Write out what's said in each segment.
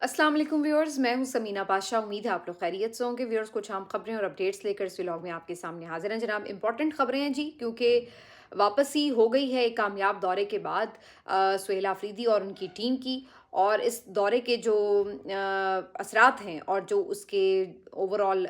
अस्सलाम वालेकुम व्यूअर्स, मैं हूं समीना पाशा। उम्मीद है आप लोग खैरियत से होंगे। व्यूअर्स, कुछ अहम खबरें और अपडेट्स लेकर इस व्लॉग में आपके सामने हाजिर हैं जनाब। इंपॉर्टेंट खबरें हैं जी, क्योंकि वापसी हो गई है एक कामयाब दौरे के बाद सुहेल आफरीदी और उनकी टीम की। और इस दौरे के जो असरात हैं और जो उसके ओवरऑल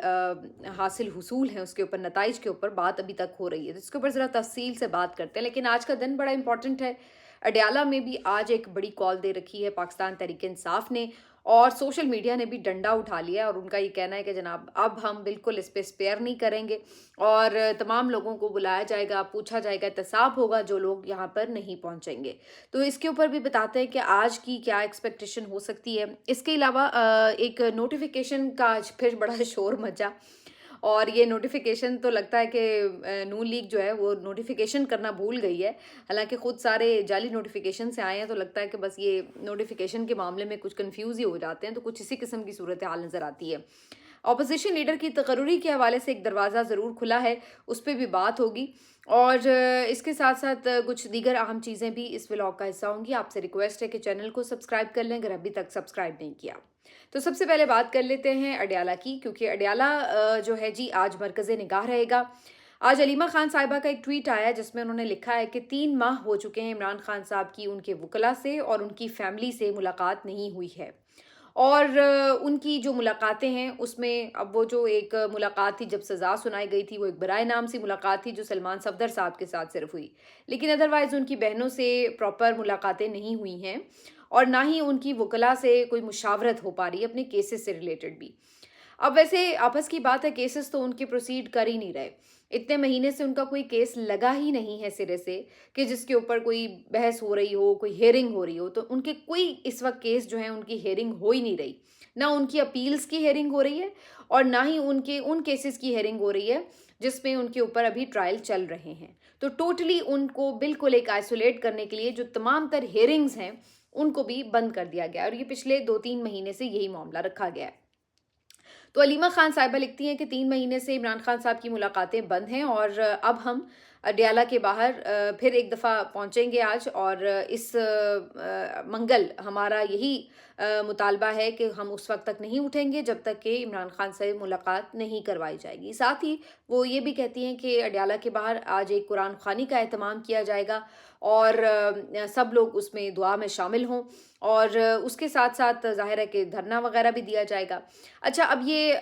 हासिल हुसूल हैं उसके ऊपर, नताइज के ऊपर बात अभी तक हो रही है, तो इसके ऊपर ज़रा तफसील से बात करते हैं। लेकिन आज का दिन बड़ा इंपॉर्टेंट है। अडयाला में भी आज एक बड़ी कॉल दे रखी है पाकिस्तान तहरीक इंसाफ ने, और सोशल मीडिया ने भी डंडा उठा लिया है और उनका ये कहना है कि जनाब अब हम बिल्कुल इस पे स्पेयर नहीं करेंगे और तमाम लोगों को बुलाया जाएगा, पूछा जाएगा, एहतसाब होगा जो लोग यहाँ पर नहीं पहुँचेंगे। तो इसके ऊपर भी बताते हैं कि आज की क्या एक्सपेक्टेशन हो सकती है। इसके अलावा एक नोटिफिकेशन का आज फिर बड़ा शोर मचा, और ये नोटिफिकेशन तो लगता है कि नून लीग जो है वो नोटिफिकेशन करना भूल गई है। हालांकि खुद सारे जाली नोटिफिकेशन से आए हैं, तो लगता है कि बस ये नोटिफिकेशन के मामले में कुछ कंफ्यूज ही हो जाते हैं। तो कुछ इसी किस्म की सूरत हाल नज़र आती है। अपोजिशन लीडर की तकर्री के हवाले से एक दरवाज़ा ज़रूर खुला है, उस पर भी बात होगी। और इसके साथ साथ कुछ दीगर अहम चीज़ें भी इस व्लॉग का हिस्सा होंगी। आपसे रिक्वेस्ट है कि चैनल को सब्सक्राइब कर लें अगर अभी तक सब्सक्राइब नहीं किया। तो सबसे पहले बात कर लेते हैं अडयाला की, क्योंकि अडयाला जो है जी आज मरकज़े निगाह रहेगा। आज अलीमा खान साहिबा का एक ट्वीट आया जिसमें उन्होंने लिखा है कि 3 माह हो चुके हैं इमरान खान साहब की उनके वकला से और उनकी फैमिली से मुलाकात नहीं हुई है। और उनकी जो मुलाकातें हैं उसमें अब वो जो एक मुलाकात थी जब सज़ा सुनाई गई थी, वो एक बराए नाम सी मुलाकात थी जो सलमान सफदर साहब के साथ सिर्फ हुई। लेकिन अदरवाइज़ उनकी बहनों से प्रॉपर मुलाकातें नहीं हुई हैं, और ना ही उनकी वकला से कोई मुशावरत हो पा रही है अपने केसेस से रिलेटेड भी। अब वैसे आपस की बात है, केसेस तो उनके प्रोसीड कर ही नहीं रहे। इतने महीने से उनका कोई केस लगा ही नहीं है सिरे से कि जिसके ऊपर कोई बहस हो रही हो, कोई हियरिंग हो रही हो। तो उनके कोई इस वक्त केस जो है उनकी हियरिंग हो ही नहीं रही। ना उनकी अपील्स की हियरिंग हो रही है और ना ही उनके उन केसेस की हियरिंग हो रही है जिसमें उनके ऊपर अभी ट्रायल चल रहे हैं। तो टोटली उनको बिल्कुल एक आइसोलेट करने के लिए जो तमाम तर हियरिंग्स हैं उनको भी बंद कर दिया गया, और ये पिछले 2-3 महीने से यही मामला रखा गया है। तो अलीमा खान साहिबा लिखती हैं कि 3 महीने से इमरान खान साहब की मुलाकातें बंद हैं, और अब हम अडयाला के बाहर फिर एक दफ़ा पहुंचेंगे आज। और इस मंगल हमारा यही मुतालबा है कि हम उस वक्त तक नहीं उठेंगे जब तक कि इमरान खान से मुलाकात नहीं करवाई जाएगी। साथ ही वो ये भी कहती हैं कि अडयाला के बाहर आज एक कुरान ख़्वानी का एहतमाम किया जाएगा और सब लोग उसमें दुआ में शामिल हों। और उसके साथ साथ ज़ाहिर है कि धरना वगैरह भी दिया जाएगा। अच्छा, अब ये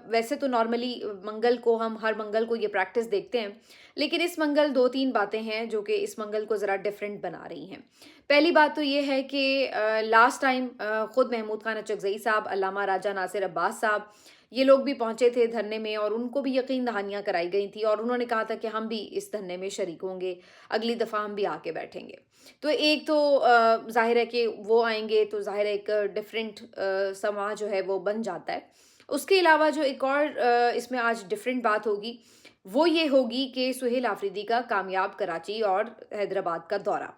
वैसे तो नॉर्मली मंगल को हम हर मंगल को ये प्रैक्टिस देखते हैं, लेकिन इस मंगल 2-3 बातें हैं जो कि इस मंगल को ज़रा डिफरेंट बना रही हैं। पहली बात तो ये है कि लास्ट टाइम खुद महमूद खान अचकज़ई साहब, अल्लामा राजा नासिर अब्बास साहब, ये लोग भी पहुंचे थे धरने में, और उनको भी यकीन दहानियाँ कराई गई थी और उन्होंने कहा था कि हम भी इस धरने में शरीक होंगे, अगली दफ़ा हम भी आके बैठेंगे। तो एक तो ज़ाहिर है कि वो आएंगे तो ज़ाहिर है एक डिफरेंट समाज जो है वो बन जाता है। उसके अलावा जो एक और इसमें आज डिफरेंट बात होगी, वो ये होगी कि सुहेल आफरीदी का कामयाब कराची और हैदराबाद का दौरा।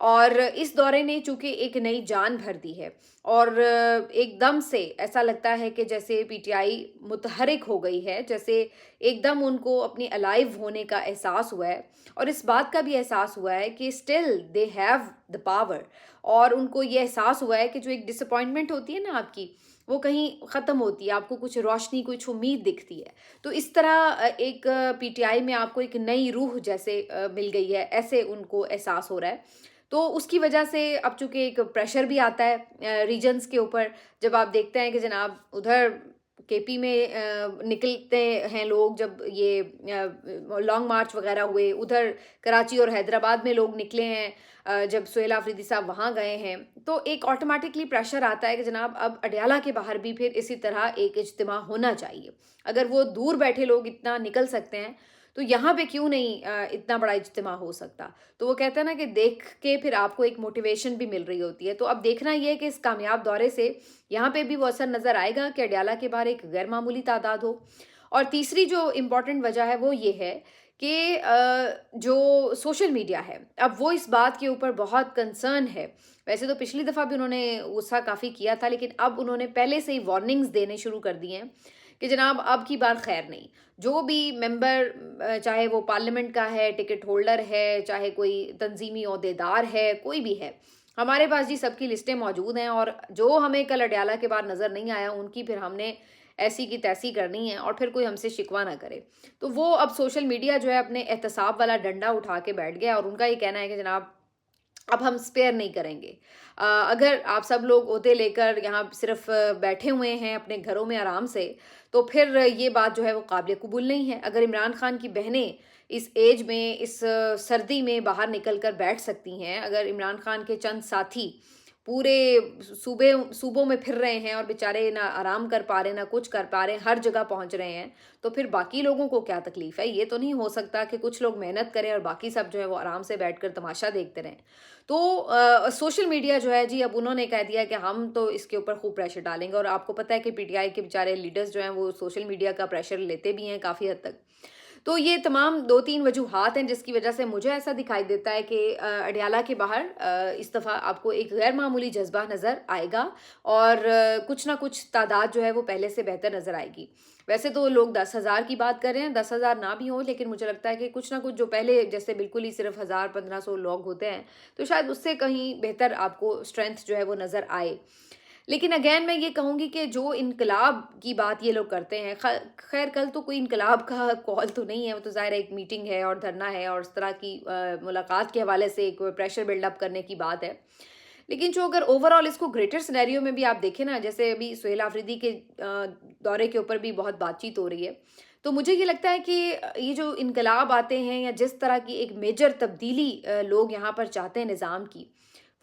और इस दौरे ने चूँकि एक नई जान भर दी है, और एकदम से ऐसा लगता है कि जैसे पीटीआई मुतहरिक हो गई है, जैसे एकदम उनको अपनी अलाइव होने का एहसास हुआ है। और इस बात का भी एहसास हुआ है कि still they have the power, और उनको ये एहसास हुआ है कि जो एक डिसअपॉइंटमेंट होती है ना आपकी, वो कहीं ख़त्म होती है, आपको कुछ रोशनी, कुछ उम्मीद दिखती है। तो इस तरह एक पीटीआई में आपको एक नई रूह जैसे मिल गई है, ऐसे उनको एहसास हो रहा है। तो उसकी वजह से अब चूँकि एक प्रेशर भी आता है रीजन्स के ऊपर, जब आप देखते हैं कि जनाब उधर केपी में निकलते हैं लोग, जब ये लॉन्ग मार्च वगैरह हुए, उधर कराची और हैदराबाद में लोग निकले हैं जब सुहेल आफरीदी साहब वहाँ गए हैं, तो एक ऑटोमेटिकली प्रेशर आता है कि जनाब अब अडयाला के बाहर भी फिर इसी तरह एक इज्तिमा होना चाहिए। अगर वो दूर बैठे लोग इतना निकल सकते हैं, तो यहाँ पे क्यों नहीं इतना बड़ा इज्तिमा हो सकता। तो वो कहते हैं ना कि देख के फिर आपको एक मोटिवेशन भी मिल रही होती है। तो अब देखना ये है कि इस कामयाब दौरे से यहाँ पे भी वो असर नज़र आएगा कि अडयाला के बाहर एक गैर मामूली तादाद हो। और तीसरी जो इम्पोर्टेंट वजह है वो ये है कि जो सोशल मीडिया है, अब वो इस बात के ऊपर बहुत कंसर्न है। वैसे तो पिछली दफ़ा भी उन्होंने गुस्सा काफ़ी किया था, लेकिन अब उन्होंने पहले से ही वार्निंग्स देने शुरू कर दिए हैं कि जनाब अब की बार खैर नहीं। जो भी मेंबर, चाहे वो पार्लियामेंट का है, टिकट होल्डर है, चाहे कोई तंजीमी ओहदेदार है, कोई भी है, हमारे पास जी सबकी लिस्टें मौजूद हैं, और जो हमें कल अडयाला के बाद नज़र नहीं आया उनकी फिर हमने ऐसी की तैसी करनी है, और फिर कोई हमसे शिकवा ना करे। तो वो अब सोशल मीडिया जो है अपने एहतसाब वाला डंडा उठा के बैठ गया, और उनका ये कहना है कि जनाब अब हम स्पेयर नहीं करेंगे। अगर आप सब लोग ओहदे लेकर यहाँ सिर्फ बैठे हुए हैं अपने घरों में आराम से, तो फिर ये बात जो है वो काबिल कबूल नहीं है। अगर इमरान खान की बहनें इस एज में, इस सर्दी में बाहर निकल कर बैठ सकती हैं, अगर इमरान खान के चंद साथी पूरे सूबों में फिर रहे हैं और बेचारे ना आराम कर पा रहे, ना कुछ कर पा रहे, हर जगह पहुंच रहे हैं, तो फिर बाकी लोगों को क्या तकलीफ है? ये तो नहीं हो सकता कि कुछ लोग मेहनत करें और बाकी सब जो है वो आराम से बैठकर तमाशा देखते रहें। तो सोशल मीडिया जो है जी, अब उन्होंने कह दिया कि हम तो इसके ऊपर खूब प्रेशर डालेंगे, और आपको पता है कि पीटीआई के बेचारे लीडर्स जो हैं वो सोशल मीडिया का प्रेशर लेते भी हैं काफ़ी हद तक। तो ये तमाम 2-3 वजूहात हैं जिसकी वजह से मुझे ऐसा दिखाई देता है कि अडयाला के बाहर इस दफ़ा आपको एक गैर मामूली जज़्बा नज़र आएगा, और कुछ ना कुछ तादाद जो है वो पहले से बेहतर नज़र आएगी। वैसे तो लोग 10,000 की बात कर रहे हैं, 10,000 ना भी हो, लेकिन मुझे लगता है कि कुछ ना कुछ जो पहले जैसे बिल्कुल ही सिर्फ 1,000-1,500 लोग होते हैं, तो शायद उससे कहीं बेहतर आपको स्ट्रेंथ जो है वो नज़र आए। लेकिन अगेन मैं ये कहूँगी कि जो इनकलाब की बात ये लोग करते हैं, खैर कल तो कोई इनकलाब का कॉल तो नहीं है, वो तो ज़ाहिर है एक मीटिंग है और धरना है और इस तरह की मुलाकात के हवाले से एक प्रेशर बिल्डअप करने की बात है। लेकिन जो अगर ओवरऑल इसको ग्रेटर सिनेरियो में भी आप देखें ना, जैसे अभी सुहेल आफरीदी के दौरे के ऊपर भी बहुत बातचीत हो रही है, तो मुझे ये लगता है कि ये जो इनकलाब आते हैं या जिस तरह की एक मेजर तब्दीली लोग यहाँ पर चाहते हैं निज़ाम की,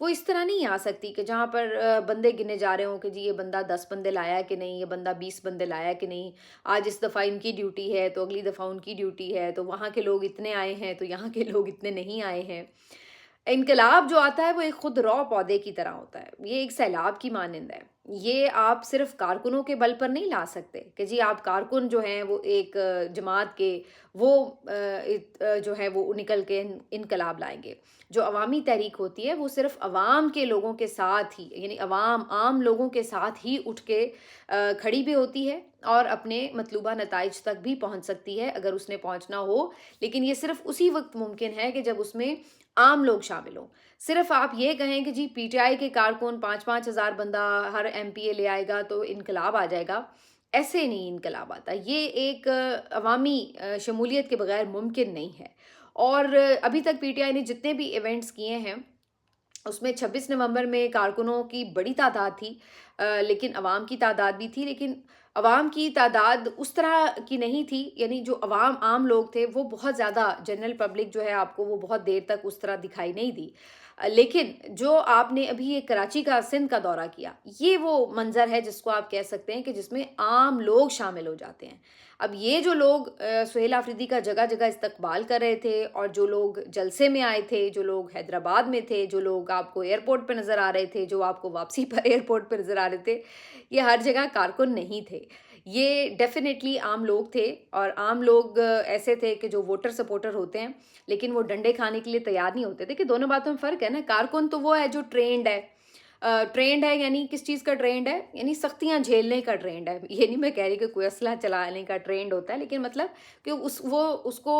वो इस तरह नहीं आ सकती कि जहाँ पर बंदे गिने जा रहे हों कि जी ये बंदा 10 बंदे लाया कि नहीं, ये बंदा 20 बंदे लाया कि नहीं, आज इस दफ़ा इनकी ड्यूटी है तो अगली दफ़ा उनकी ड्यूटी है, तो वहाँ के लोग इतने आए हैं तो यहाँ के लोग इतने नहीं आए हैं। इनकलाब जो आता है वो एक खुद रॉ पौधे की तरह होता है, ये एक सैलाब की मानंद है। ये आप सिर्फ कारकुनों के बल पर नहीं ला सकते कि जी आप कारकुन जो हैं वो एक जमात के वो जो है वो निकल के इनकलाब लाएंगे। जो अवामी तहरीक होती है वो सिर्फ अवाम के लोगों के साथ ही, यानी अवाम आम लोगों के साथ ही उठ के खड़ी भी होती है और अपने मतलूबा नताइज तक भी पहुंच सकती है अगर उसने पहुंचना हो। लेकिन ये सिर्फ उसी वक्त मुमकिन है कि जब उसमें आम लोग शामिल हों। सिर्फ आप ये कहें कि जी पीटीआई के कारकुन 5-5 हज़ार बंदा हर एमपीए ले आएगा तो इनकलाब आ जाएगा, ऐसे नहीं इनकलाब आता। ये एक अवामी शमूलियत के बगैर मुमकिन नहीं है। और अभी तक पीटीआई ने जितने भी इवेंट्स किए हैं उसमें 26 नवंबर में कारकुनों की बड़ी तादाद थी, लेकिन अवाम की तादाद भी थी, लेकिन अवाम की तादाद उस तरह की नहीं थी, यानी जो अवाम आम लोग थे वो बहुत ज़्यादा, जनरल पब्लिक जो है आपको वो बहुत देर तक उस तरह दिखाई नहीं दी। लेकिन जो आपने अभी ये कराची का, सिंध का दौरा किया, ये वो मंज़र है जिसको आप कह सकते हैं कि जिसमें आम लोग शामिल हो जाते हैं। अब ये जो लोग सुहेल आफरीदी का जगह जगह इस्तकबाल कर रहे थे, और जो लोग जलसे में आए थे, जो लोग हैदराबाद में थे, जो लोग आपको एयरपोर्ट पे नज़र आ रहे थे, जो आपको वापसी पर एयरपोर्ट पे नज़र आ रहे थे, ये हर जगह कारकुन नहीं थे। ये डेफिनेटली आम लोग थे, और आम लोग ऐसे थे कि जो वोटर सपोर्टर होते हैं लेकिन वो डंडे खाने के लिए तैयार नहीं होते थे। कि दोनों बातों में फ़र्क है ना। कारकुन तो वो है जो ट्रेंड है, ट्रेंड है, यानी किस चीज़ का ट्रेंड है, यानी सख्तियाँ झेलने का ट्रेंड है। ये नहीं मैं कह रही कि कोई असला चलाने का ट्रेंड होता है, लेकिन मतलब कि उसको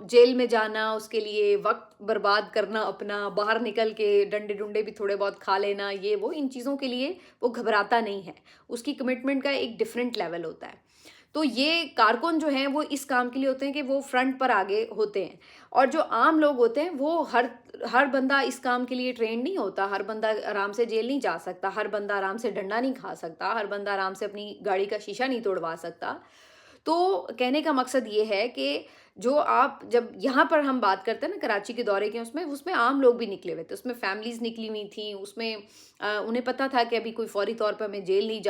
जेल में जाना, उसके लिए वक्त बर्बाद करना अपना, बाहर निकल के डंडे डुंडे भी थोड़े बहुत खा लेना, ये वो इन चीज़ों के लिए वो घबराता नहीं है। उसकी कमिटमेंट का एक डिफरेंट लेवल होता है। तो ये कारकुन जो हैं वो इस काम के लिए होते हैं कि वो फ्रंट पर आगे होते हैं, और जो आम लोग होते हैं वो हर बंदा इस काम के लिए ट्रेंड नहीं होता। हर बंदा आराम से जेल नहीं जा सकता, हर बंदा आराम से डंडा नहीं खा सकता, हर बंदा आराम से अपनी गाड़ी का शीशा नहीं तोड़वा सकता। तो कहने का मकसद ये है कि जो आप जब यहाँ पर हम बात करते हैं ना कराची के दौरे की, उसमें उसमें आम लोग भी निकले हुए थे, उसमें फैमिलीज निकली हुई थी, उसमें उन्हें पता था कि अभी कोई फौरी तौर पर हमें जेल नहीं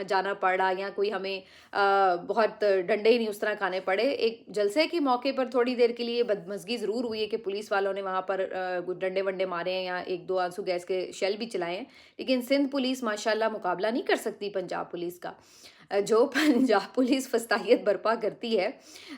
जाना पड़ रहा, या कोई हमें बहुत डंडे ही नहीं उस तरह खाने पड़े। एक जलसे के मौके पर थोड़ी देर के लिए बदमज़गी ज़रूर हुई है कि पुलिस वालों ने वहाँ पर डंडे वंडे मारे हैं या 1-2 आंसू गैस के शेल भी चलाए हैं, लेकिन सिंध पुलिस माशाल्लाह मुकाबला नहीं कर सकती पंजाब पुलिस का। जो पंजाब पुलिस फस्ताहियत बर्पा करती है,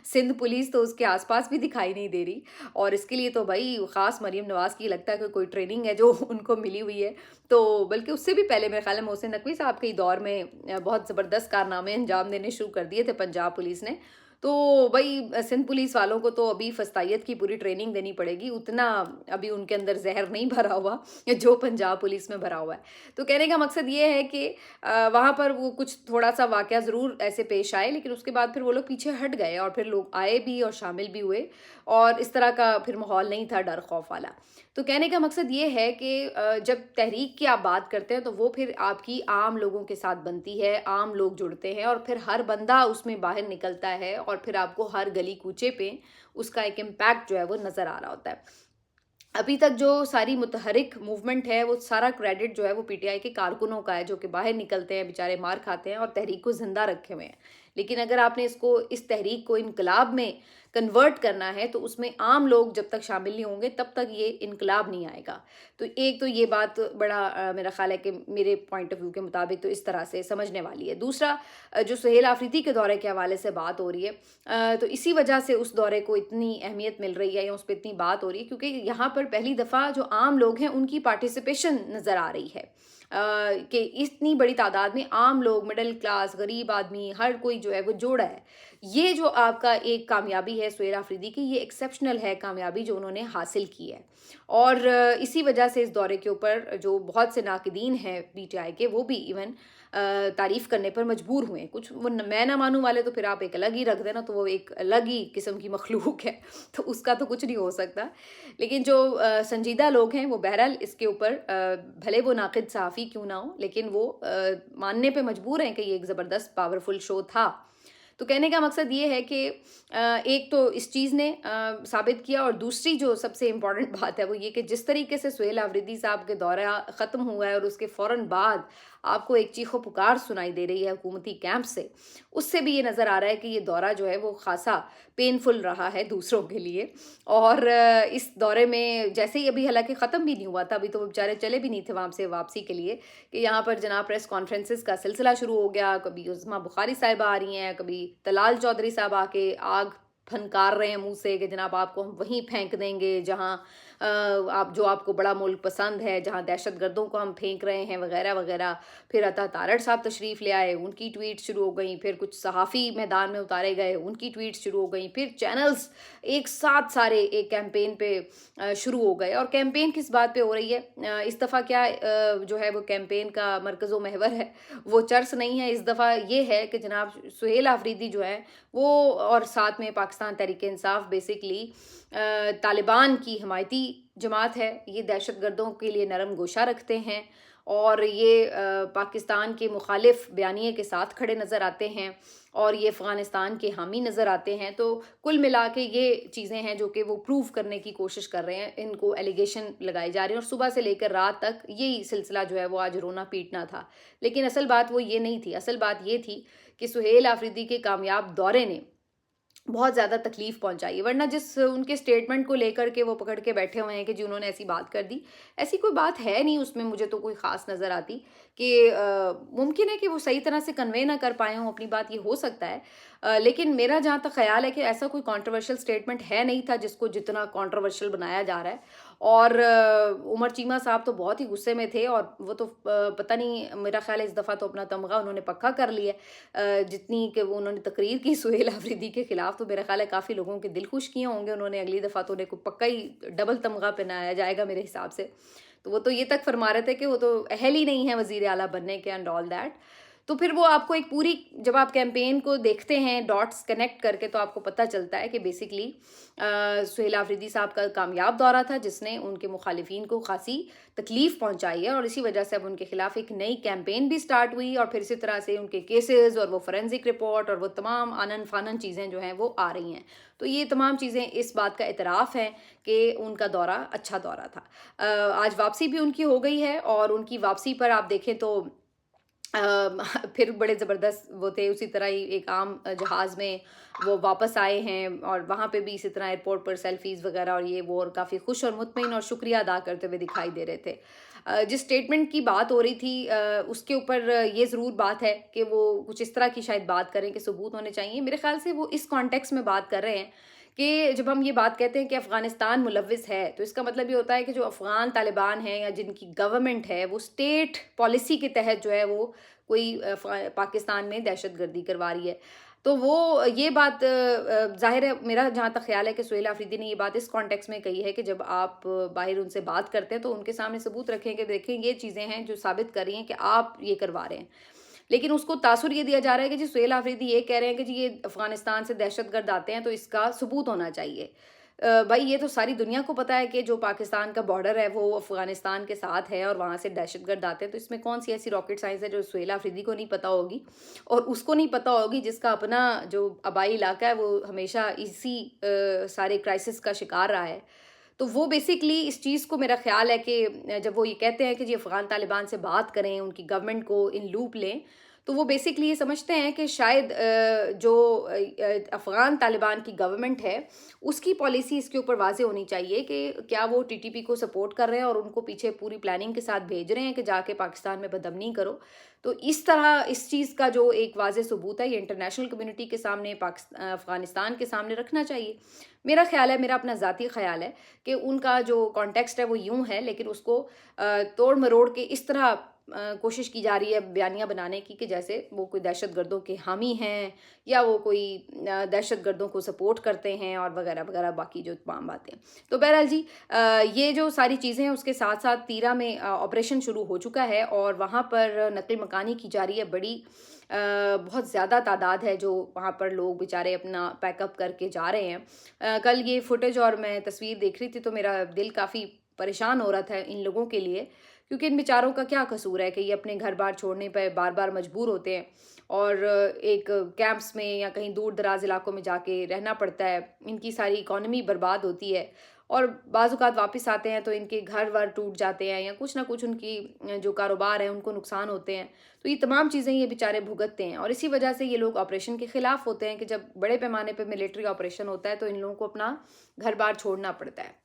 सिंध पुलिस तो उसके आसपास भी दिखाई नहीं दे रही। और इसके लिए तो भाई ख़ास मरीम नवाज़ की लगता है कि कोई ट्रेनिंग है जो उनको मिली हुई है। तो बल्कि उससे भी पहले मेरे ख्याल में मोहसिन नकवी साहब के ही दौर में बहुत ज़बरदस्त कारनामे अंजाम देने शुरू कर दिए थे पंजाब पुलिस ने। तो भई सिंध पुलिस वालों को तो अभी फस्तायत की पूरी ट्रेनिंग देनी पड़ेगी, उतना अभी उनके अंदर ज़हर नहीं भरा हुआ जो पंजाब पुलिस में भरा हुआ है। तो कहने का मकसद ये है कि वहाँ पर वो कुछ थोड़ा-सा वाक़या ज़रूर ऐसे पेश आए, लेकिन उसके बाद फिर वो लोग पीछे हट गए और फिर लोग आए भी और शामिल भी हुए और इस तरह का फिर माहौल नहीं था डर खौफ वाला। तो कहने का मकसद ये है कि जब तहरीक की आप बात करते हैं तो वो फिर आपकी आम लोगों के साथ बनती है, आम लोग जुड़ते हैं और फिर हर बंदा उसमें बाहर निकलता है और फिर आपको हर गली कूचे पे उसका एक इम्पैक्ट जो है वो नज़र आ रहा होता है। अभी तक जो सारी मुतहरिक मूवमेंट है वो सारा क्रेडिट जो है वो पीटीआई के कारकुनों का है, जो कि बाहर निकलते हैं, बेचारे मार खाते हैं और तहरीक को जिंदा रखे हुए हैं। लेकिन अगर आपने इस तहरीक को इनकलाब में कन्वर्ट करना है तो उसमें आम लोग जब तक शामिल नहीं होंगे तब तक ये इनकलाब नहीं आएगा। तो एक तो ये बात बड़ा मेरा ख्याल है कि मेरे पॉइंट ऑफ व्यू के मुताबिक तो इस तरह से समझने वाली है। दूसरा, जो सुहेल आफरीदी के दौरे के हवाले से बात हो रही है, तो इसी वजह से उस दौरे को इतनी अहमियत मिल रही है या उस पर इतनी बात हो रही है क्योंकि यहाँ पर पहली दफ़ा जो आम लोग हैं उनकी पार्टिसिपेशन नज़र आ रही है। कि इतनी बड़ी तादाद में आम लोग, मिडिल क्लास, गरीब आदमी, हर कोई जो है वो जोड़ा है। ये जो आपका एक कामयाबी है सुहेल आफरीदी की, ये एक्सेप्शनल है कामयाबी जो उन्होंने हासिल की है। और इसी वजह से इस दौरे के ऊपर जो बहुत से नाक़दीन हैं पीटीआई के, वो भी इवन तारीफ़ करने पर मजबूर हुए हैं। कुछ वो मैं ना मानूँ वाले तो फिर आप एक अलग ही रख देना, तो वो एक अलग ही किस्म की मखलूक है, तो उसका तो कुछ नहीं हो सकता। लेकिन जो संजीदा लोग हैं वो बहरहाल इसके ऊपर भले वो नाक़िद सहाफ़ी क्यों ना हो, लेकिन वो मानने पे मजबूर हैं कि ये एक ज़बरदस्त पावरफुल शो था। तो कहने का मकसद ये है कि एक तो इस चीज़ ने साबित किया और दूसरी जो सबसे इम्पॉर्टेंट बात है वो ये कि जिस तरीके से सुहेल आफरीदी साहब के दौरा ख़त्म हुआ है और उसके फ़ौरन बाद आपको एक चीखो पुकार सुनाई दे रही है हुकूमती कैंप से, उससे भी ये नज़र आ रहा है कि ये दौरा जो है वो ख़ासा पेनफुल रहा है दूसरों के लिए। और इस दौरे में जैसे ही अभी हालांकि ख़त्म भी नहीं हुआ था, अभी तो वो बेचारे चले भी नहीं थे वहाँ से वापसी के लिए, कि यहाँ पर जनाब प्रेस कॉन्फ्रेंसेस का सिलसिला शुरू हो गया। कभी उज़्मा बुखारी साहिबा आ रही हैं, कभी तलाल चौधरी साहब आके आग फनकार रहे हैं मुंह से कि जनाब आपको हम वहीं फेंक देंगे जहां आप जो आपको बड़ा मुल्क पसंद है, जहां दहशत गर्दों को हम फेंक रहे हैं वगैरह वगैरह। फिर अता तारड़ साहब तशरीफ़ ले आए, उनकी ट्वीट शुरू हो गई। फिर कुछ सहाफ़ी मैदान में उतारे गए, उनकी ट्वीट शुरू हो गई। फिर चैनल्स एक साथ सारे एक कैंपेन पे शुरू हो गए। और कैंपेन किस बात पे हो रही है? इस दफ़ा क्या जो है वो कैंपेन का मरकज़ो महवर है वो चर्च नहीं है। इस दफ़ा ये है कि जनाब सुहेल आफरीदी जो है वो और साथ में पाकिस्तान तहरीक इंसाफ बेसिकली तालिबान की हमायती जमात है। ये दहशत गर्दों के लिए नरम गोशा रखते हैं और ये पाकिस्तान के मुखालिफ बयानिए के साथ खड़े नज़र आते हैं और ये अफ़गानिस्तान के हामी नज़र आते हैं। तो कुल मिला के ये चीज़ें हैं जो कि वो प्रूव करने की कोशिश कर रहे हैं, इनको एलिगेशन लगाए जा रहे हैं और सुबह से लेकर रात तक यही सिलसिला जो है वो आज रोना पीटना था। लेकिन असल बात वो ये नहीं थी। असल बात ये थी कि सुहेल आफरीदी के कामयाब दौरे ने बहुत ज़्यादा तकलीफ़ पहुँचाई है। वरना जिस उनके स्टेटमेंट को लेकर के वो पकड़ के बैठे हुए हैं कि जी उन्होंने ऐसी बात कर दी, ऐसी कोई बात है नहीं उसमें, मुझे तो कोई ख़ास नज़र आती कि मुमकिन है कि वो सही तरह से कन्वे ना कर पाए हों अपनी बात, ये हो सकता है। लेकिन मेरा जहाँ तक ख़्याल है कि ऐसा कोई कंट्रोवर्शियल स्टेटमेंट है नहीं था जिसको जितना कंट्रोवर्शियल बनाया जा रहा है। और उमर चीमा साहब तो बहुत ही गुस्से में थे और वो तो पता नहीं, मेरा ख़्याल है इस दफ़ा तो अपना तमगा उन्होंने पक्का कर लिया है। जितनी कि वो उन्होंने तकरीर की सुहेल आफरीदी के ख़िलाफ़, तो मेरा ख़्याल है काफ़ी लोगों के दिल खुश किए होंगे उन्होंने। अगली दफ़ा तो उन्हें पक्का ही डबल तमगा पहनाया जाएगा मेरे हिसाब से। तो वो तो ये तक फरमा रहे थे कि वो तो अहल ही नहीं है वज़ीर आला बनने के एंड ऑल दैट। तो फिर वो आपको एक पूरी, जब आप कैंपेन को देखते हैं डॉट्स कनेक्ट करके, तो आपको पता चलता है कि बेसिकली सुहेल आफरीदी साहब का कामयाब दौरा था जिसने उनके मुखालिफिन को खासी तकलीफ़ पहुंचाई है और इसी वजह से अब उनके खिलाफ एक नई कैंपेन भी स्टार्ट हुई और फिर इसी तरह से उनके केसेस और वो फोरेंसिक रिपोर्ट और वो तमाम आनन फानन चीज़ें जो हैं वो आ रही हैं। तो ये तमाम चीज़ें इस बात का इतराफ़ है कि उनका दौरा अच्छा दौरा था। आज वापसी भी उनकी हो गई है और उनकी वापसी पर आप देखें तो फिर बड़े ज़बरदस्त वो थे। उसी तरह ही एक आम जहाज़ में वो वापस आए हैं और वहाँ पे भी इसी तरह एयरपोर्ट पर सेल्फीज़ वगैरह और ये वो, और काफ़ी खुश और मुतमईन और शुक्रिया अदा करते हुए दिखाई दे रहे थे। जिस स्टेटमेंट की बात हो रही थी उसके ऊपर ये ज़रूर बात है कि वो कुछ इस तरह की शायद बात करें कि सबूत होने चाहिए। मेरे ख़्याल से वो इस कॉन्टेक्स्ट में बात कर रहे हैं कि जब हम ये बात कहते हैं कि अफ़गानिस्तान मुलव्विस है, तो इसका मतलब ये होता है कि जो अफ़गान तालिबान है या जिनकी गवर्नमेंट है वो स्टेट पॉलिसी के तहत जो है वो कोई पाकिस्तान में दहशत गर्दी करवा रही है। تو وہ یہ بات ظاہر ہے میرا جہاں تک خیال ہے کہ سہیل آفریدی نے یہ بات اس کانٹیکس میں کہی ہے کہ جب آپ باہر ان سے بات کرتے ہیں تو ان کے سامنے ثبوت رکھیں کہ دیکھیں یہ چیزیں ہیں جو ثابت کر رہی ہیں کہ آپ یہ کروا رہے ہیں. لیکن اس کو تاثر یہ دیا جا رہا ہے کہ جی سہیل آفریدی یہ کہہ رہے ہیں کہ جی یہ افغانستان سے دہشت گرد آتے ہیں تو اس کا ثبوت ہونا چاہیے. بھائی یہ تو ساری دنیا کو پتہ ہے کہ جو پاکستان کا بارڈر ہے وہ افغانستان کے ساتھ ہے اور وہاں سے دہشت گرد آتے ہیں. تو اس میں کون سی ایسی راکٹ سائنس ہے جو سہیل آفریدی کو نہیں پتہ ہوگی اور اس کو نہیں پتہ ہوگی جس کا اپنا جو آبائی علاقہ ہے وہ ہمیشہ اسی سارے کرائسس کا شکار رہا ہے. تو وہ بیسکلی اس چیز کو میرا خیال ہے کہ جب وہ یہ کہتے ہیں کہ جی افغان طالبان سے بات کریں ان کی گورنمنٹ کو ان لوپ لیں تو وہ بیسکلی یہ سمجھتے ہیں کہ شاید جو افغان طالبان کی گورنمنٹ ہے اس کی پالیسی اس کے اوپر واضح ہونی چاہیے کہ کیا وہ ٹی ٹی پی کو سپورٹ کر رہے ہیں اور ان کو پیچھے پوری پلاننگ کے ساتھ بھیج رہے ہیں کہ جا کے پاکستان میں بدامنی کرو. تو اس طرح اس چیز کا جو ایک واضح ثبوت ہے یہ انٹرنیشنل کمیونٹی کے سامنے افغانستان کے سامنے رکھنا چاہیے. میرا خیال ہے میرا اپنا ذاتی خیال ہے کہ ان کا جو کانٹیکسٹ ہے وہ یوں ہے لیکن اس کو توڑ مروڑ کے اس طرح کوشش کی جا رہی ہے بیانیہ بنانے کی کہ جیسے وہ کوئی دہشت گردوں کے حامی ہیں یا وہ کوئی دہشت گردوں کو سپورٹ کرتے ہیں اور وغیرہ وغیرہ باقی جو تمام باتیں. تو بہرحال جی یہ جو ساری چیزیں ہیں اس کے ساتھ ساتھ تیرا میں آپریشن شروع ہو چکا ہے اور وہاں پر نقل مکانی کی جا رہی ہے. بڑی بہت زیادہ تعداد ہے جو وہاں پر لوگ بیچارے اپنا پیک اپ کر کے جا رہے ہیں. کل یہ فوٹیج اور میں تصویر دیکھ رہی تھی تو میرا دل کافی پریشان ہو رہا تھا ان لوگوں کے لیے کیونکہ ان بیچاروں کا کیا قصور ہے کہ یہ اپنے گھر بار چھوڑنے پہ بار بار مجبور ہوتے ہیں اور ایک کیمپس میں یا کہیں دور دراز علاقوں میں جا کے رہنا پڑتا ہے. ان کی ساری اکانومی برباد ہوتی ہے اور بعض اوقات واپس آتے ہیں تو ان کے گھر وار ٹوٹ جاتے ہیں یا کچھ نہ کچھ ان کی جو کاروبار ہیں ان کو نقصان ہوتے ہیں. تو یہ تمام چیزیں یہ بیچارے بھگتتے ہیں اور اسی وجہ سے یہ لوگ آپریشن کے خلاف ہوتے ہیں کہ جب بڑے پیمانے پہ ملٹری آپریشن ہوتا ہے تو ان لوگوں کو اپنا گھر بار چھوڑنا پڑتا ہے.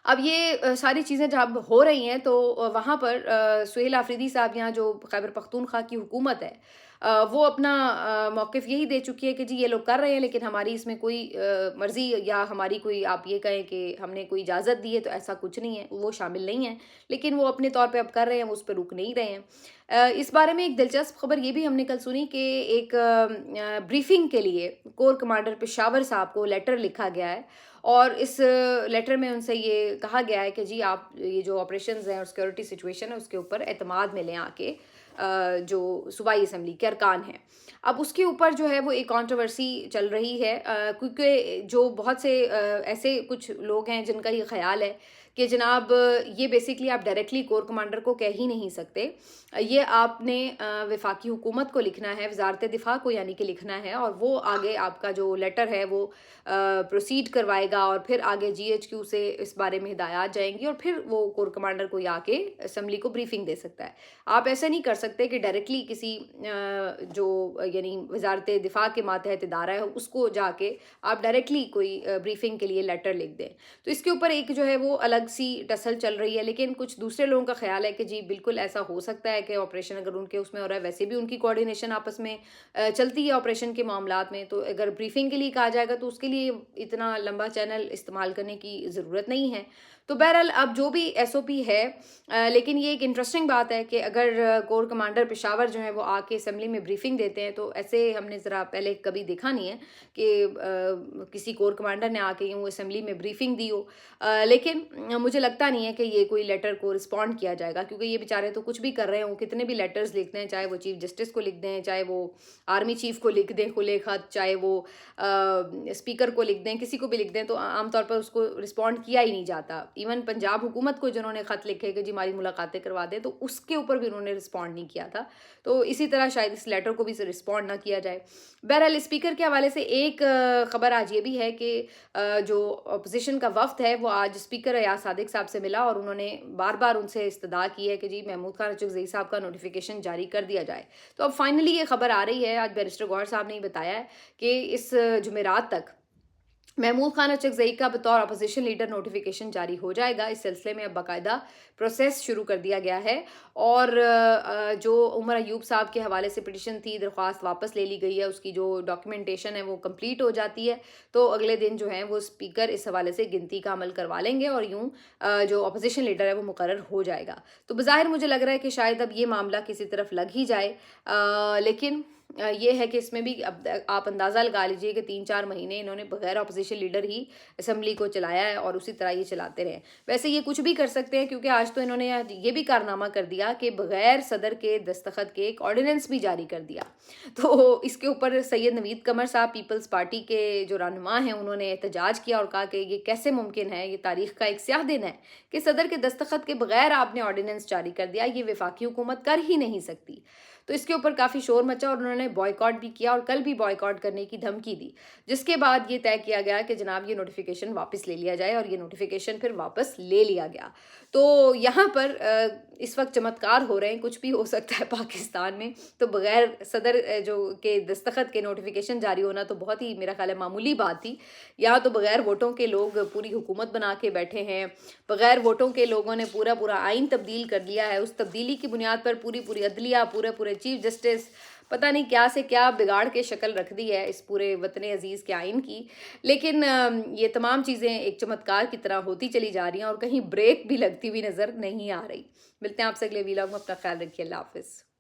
اب یہ ساری چیزیں جب ہو رہی ہیں تو وہاں پر سہیل آفریدی صاحب یہاں جو خیبر پختونخوا کی حکومت ہے وہ اپنا موقف یہی دے چکی ہے کہ جی یہ لوگ کر رہے ہیں لیکن ہماری اس میں کوئی مرضی یا ہماری کوئی آپ یہ کہیں کہ ہم نے کوئی اجازت دی ہے تو ایسا کچھ نہیں ہے, وہ شامل نہیں ہیں. لیکن وہ اپنے طور پہ اب کر رہے ہیں, وہ اس پہ رک نہیں رہے ہیں. اس بارے میں ایک دلچسپ خبر یہ بھی ہم نے کل سنی کہ ایک بریفنگ کے لیے کور کمانڈر پشاور صاحب کو لیٹر لکھا گیا ہے اور اس لیٹر میں ان سے یہ کہا گیا ہے کہ جی آپ یہ جو آپریشنز ہیں اور سیکورٹی سچویشن ہے اس کے اوپر اعتماد میں لیں آ کے جو صوبائی اسمبلی کے ارکان ہیں. اب اس کے اوپر جو ہے وہ ایک کانٹروورسی چل رہی ہے کیونکہ جو بہت سے ایسے کچھ لوگ ہیں جن کا یہ خیال ہے کہ جناب یہ بیسکلی آپ ڈائریکٹلی کور کمانڈر کو کہہ ہی نہیں سکتے, یہ آپ نے وفاقی حکومت کو لکھنا ہے, وزارت دفاع کو یعنی کہ لکھنا ہے اور وہ آگے آپ کا جو لیٹر ہے وہ پروسیڈ کروائے گا اور پھر آگے جی ایچ کیو سے اس بارے میں ہدایات جائیں گی اور پھر وہ کور کمانڈر کو آ کے اسمبلی کو بریفنگ دے سکتا ہے. آپ ایسا نہیں کر سکتے کہ ڈائریکٹلی کسی جو یعنی وزارت دفاع کے ماتحت ادارہ ہے اس کو جا کے آپ ڈائریکٹلی کوئی بریفنگ کے لیے لیٹر لکھ دیں. تو اس کے اوپر ایک جو ہے وہ الگ سی ٹسل چل رہی ہے لیکن کچھ دوسرے لوگوں کا خیال ہے کہ جی بالکل ایسا ہو سکتا ہے کہ آپریشن اگر ان کے اس میں ہو رہا ہے, ویسے بھی ان کی کوآرڈینیشن آپس میں چلتی ہے آپریشن کے معاملات میں, تو اگر بریفنگ کے لیے کہا جائے گا تو اس کے لیے اتنا لمبا چینل استعمال کرنے کی ضرورت نہیں ہے. تو بہرحال اب جو بھی ایس او پی ہے لیکن یہ ایک انٹرسٹنگ بات ہے کہ اگر کور کمانڈر پشاور جو ہیں وہ آ کے اسمبلی میں بریفنگ دیتے ہیں تو ایسے ہم نے ذرا پہلے کبھی دیکھا نہیں ہے کہ کسی کور کمانڈر نے آ کے یوں اسمبلی میں بریفنگ دی ہو. لیکن مجھے لگتا نہیں ہے کہ یہ کوئی لیٹر کو رسپونڈ کیا جائے گا کیونکہ یہ بیچارے تو کچھ بھی کر رہے ہوں, کتنے بھی لیٹرز لکھتے ہیں, چاہے وہ چیف جسٹس کو لکھ دیں, چاہے وہ آرمی چیف کو لکھ دیں کھلے خط, چاہے وہ اسپیکر کو لکھ دیں, کسی کو بھی لکھ دیں, تو عام طور پر اس کو رسپونڈ کیا ہی نہیں جاتا. ایون پنجاب حکومت کو جنہوں نے خط لکھے کہ جی ہماری ملاقاتیں کروا دیں تو اس کے اوپر بھی انہوں نے رسپونڈ نہیں کیا تھا. تو اسی طرح شاید اس لیٹر کو بھی رسپونڈ نہ کیا جائے. بہرحال اسپیکر کے حوالے سے ایک خبر آج یہ بھی ہے کہ جو اپوزیشن کا وفد ہے وہ آج اسپیکر ایاز صادق صاحب سے ملا اور انہوں نے بار بار ان سے استدعا کی ہے کہ جی محمود خان اچکزئی صاحب کا نوٹیفیکیشن جاری کر دیا جائے. تو اب فائنلی یہ خبر آ رہی ہے, آج بیرسٹر گوہر صاحب نے بتایا ہے کہ اس جمعرات تک محمود خان اچکزئی کا بطور اپوزیشن لیڈر نوٹیفیکیشن جاری ہو جائے گا. اس سلسلے میں اب باقاعدہ پروسیس شروع کر دیا گیا ہے اور جو عمر ایوب صاحب کے حوالے سے پٹیشن تھی, درخواست واپس لے لی گئی ہے, اس کی جو ڈاکیومنٹیشن ہے وہ کمپلیٹ ہو جاتی ہے. تو اگلے دن جو ہے وہ اسپیکر اس حوالے سے گنتی کا عمل کروا لیں گے اور یوں جو اپوزیشن لیڈر ہے وہ مقرر ہو جائے گا. تو بظاہر مجھے لگ رہا ہے کہ شاید اب یہ معاملہ کسی طرف لگ ہی جائے, لیکن یہ ہے کہ اس میں بھی اب آپ اندازہ لگا لیجئے کہ 3-4 مہینے انہوں نے بغیر اپوزیشن لیڈر ہی اسمبلی کو چلایا ہے اور اسی طرح یہ چلاتے رہے. ویسے یہ کچھ بھی کر سکتے ہیں کیونکہ آج تو انہوں نے یہ بھی کارنامہ کر دیا کہ بغیر صدر کے دستخط کے ایک آرڈیننس بھی جاری کر دیا. تو اس کے اوپر سید نوید قمر صاحب پیپلز پارٹی کے جو رہنما ہیں انہوں نے احتجاج کیا اور کہا کہ یہ کیسے ممکن ہے، یہ تاریخ کا ایک سیاہ دن ہے کہ صدر کے دستخط کے بغیر آپ نے آرڈیننس جاری کر دیا، یہ وفاقی حکومت کر ہی نہیں سکتی. تو اس کے اوپر کافی شور مچا اور انہوں نے بائیکاٹ بھی کیا اور کل بھی بائیکاٹ کرنے کی دھمکی دی، جس کے بعد یہ طے کیا گیا کہ جناب یہ نوٹیفیکیشن واپس لے لیا جائے اور یہ نوٹیفیکیشن پھر واپس لے لیا گیا. تو یہاں پر اس وقت چمتکار ہو رہے ہیں، کچھ بھی ہو سکتا ہے پاکستان میں. تو بغیر صدر جو کے دستخط کے نوٹیفیکیشن جاری ہونا تو بہت ہی میرا خیال ہے معمولی بات تھی. یہاں تو بغیر ووٹوں کے لوگ پوری حکومت بنا کے بیٹھے ہیں، بغیر ووٹوں کے لوگوں نے پورا آئین تبدیل کر لیا ہے. اس تبدیلی کی بنیاد پر پوری عدلیہ، پورے چیف جسٹس پتہ نہیں کیا سے کیا بگاڑ کے شکل رکھ دی ہے اس پورے وطن عزیز کے آئین کی. لیکن یہ تمام چیزیں ایک چمتکار کی طرح ہوتی چلی جا رہی ہیں اور کہیں بریک بھی لگتی ہوئی نظر نہیں آ رہی. ملتے ہیں آپ سے اگلے ویلاگ میں، اپنا خیال رکھیے، اللہ حافظ.